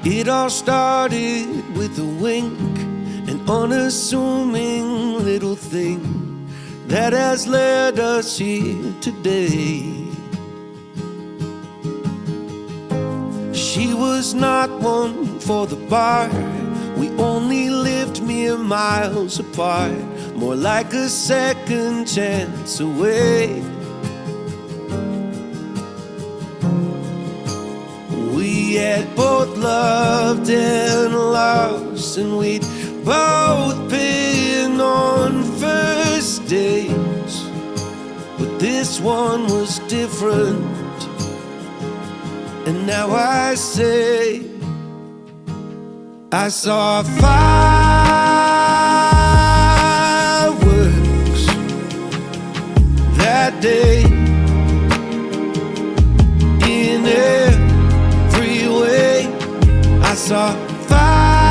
It all started with a wink, an unassuming little thing that has led us here today. She was not one for the bar, we only lived million miles apart, more like a second chance away. We had both loved and lost, and we'd both been on first dates, but this one was different. And now I say, I saw fireworks that day in every way. I saw fireworks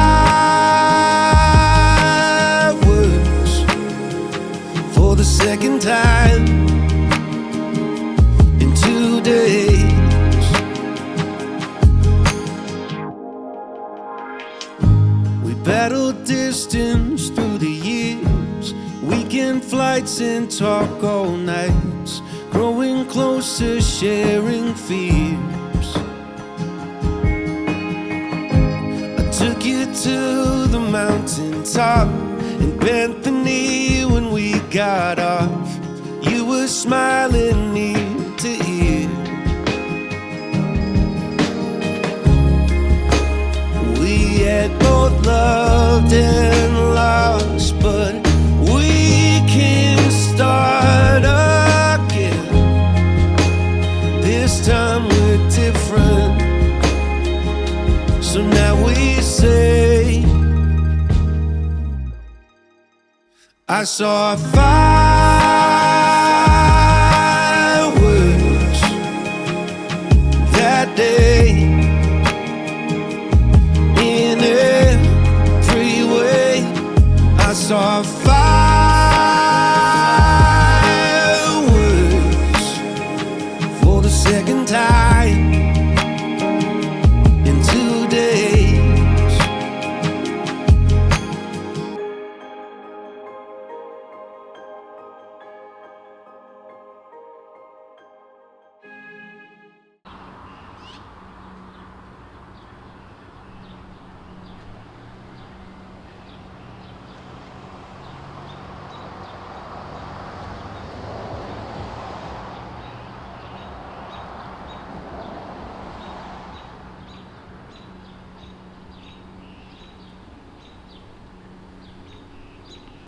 for the second time in 2 days. Battled distance through the years, weekend flights and talk all nights, growing closer, sharing fears. I took you to the mountaintop and bent the knee when we got off. You were smiling ear to ear. We had both loved and lost, but we can start again. This time we're different, so now we say, I saw fireworks that day in every way. I saw fire.